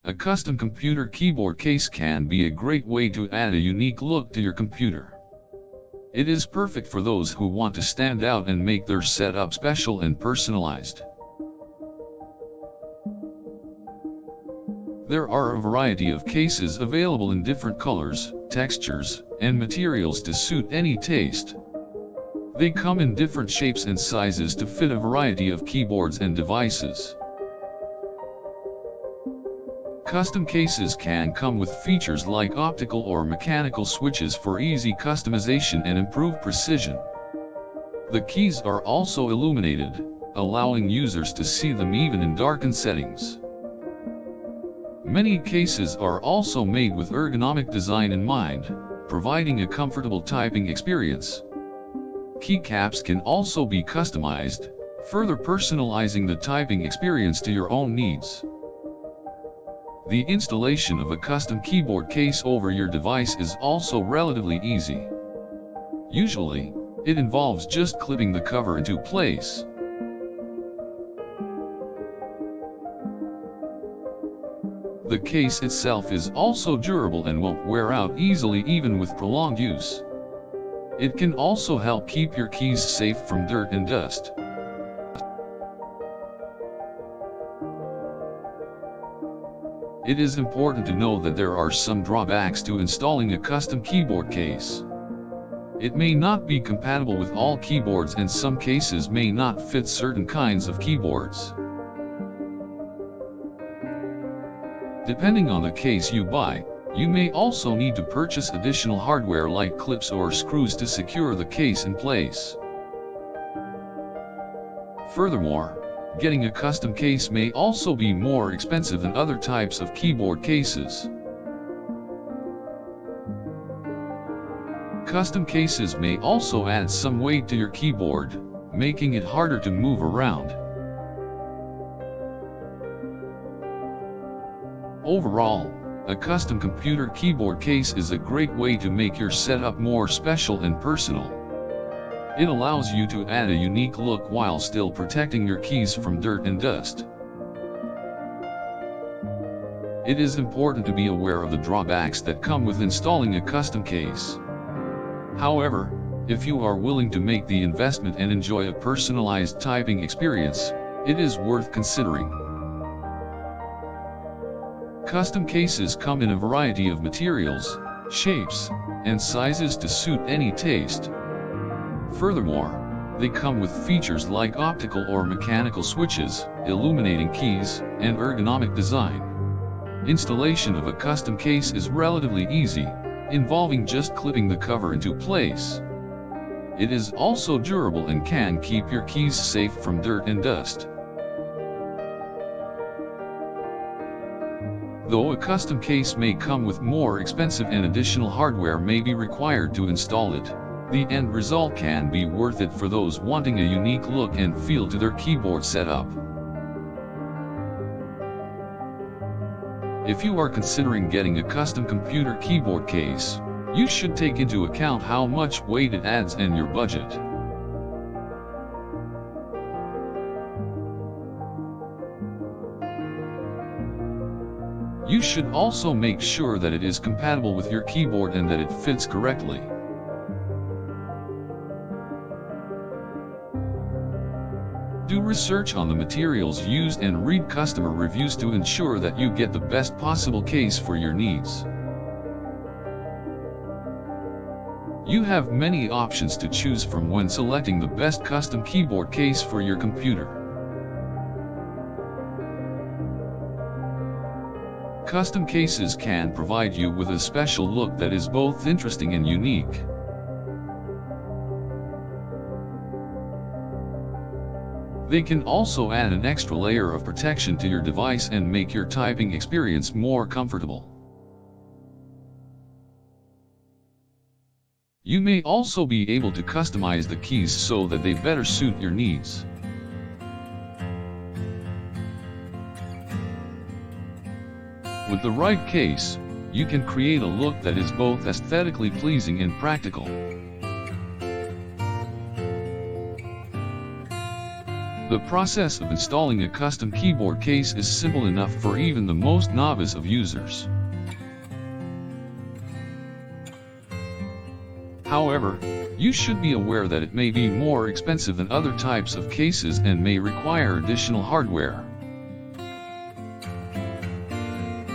A custom computer keyboard case can be a great way to add a unique look to your computer. It is perfect for those who want to stand out and make their setup special and personalized. There are a variety of cases available in different colors, textures, and materials to suit any taste. They come in different shapes and sizes to fit a variety of keyboards and devices. Custom cases can come with features like optical or mechanical switches for easy customization and improved precision. The keys are also illuminated, allowing users to see them even in darkened settings. Many cases are also made with ergonomic design in mind, providing a comfortable typing experience. Keycaps can also be customized, further personalizing the typing experience to your own needs. The installation of a custom keyboard case over your device is also relatively easy. Usually, it involves just clipping the cover into place. The case itself is also durable and won't wear out easily even with prolonged use. It can also help keep your keys safe from dirt and dust. It is important to know that there are some drawbacks to installing a custom keyboard case. It may not be compatible with all keyboards and some cases may not fit certain kinds of keyboards. Depending on the case you buy, you may also need to purchase additional hardware like clips or screws to secure the case in place. Furthermore, getting a custom case may also be more expensive than other types of keyboard cases. Custom cases may also add some weight to your keyboard, making it harder to move around. Overall, a custom computer keyboard case is a great way to make your setup more special and personal. It allows you to add a unique look while still protecting your keys from dirt and dust. It is important to be aware of the drawbacks that come with installing a custom case. However, if you are willing to make the investment and enjoy a personalized typing experience, it is worth considering. Custom cases come in a variety of materials, shapes, and sizes to suit any taste. Furthermore, they come with features like optical or mechanical switches, illuminating keys, and ergonomic design. Installation of a custom case is relatively easy, involving just clipping the cover into place. It is also durable and can keep your keys safe from dirt and dust. Though a custom case may come with more expensive and additional hardware may be required to install it, the end result can be worth it for those wanting a unique look and feel to their keyboard setup. If you are considering getting a custom computer keyboard case, you should take into account how much weight it adds and your budget. You should also make sure that it is compatible with your keyboard and that it fits correctly. Do research on the materials used and read customer reviews to ensure that you get the best possible case for your needs. You have many options to choose from when selecting the best custom keyboard case for your computer. Custom cases can provide you with a special look that is both interesting and unique. They can also add an extra layer of protection to your device and make your typing experience more comfortable. You may also be able to customize the keys so that they better suit your needs. With the right case, you can create a look that is both aesthetically pleasing and practical. The process of installing a custom keyboard case is simple enough for even the most novice of users. However, you should be aware that it may be more expensive than other types of cases and may require additional hardware.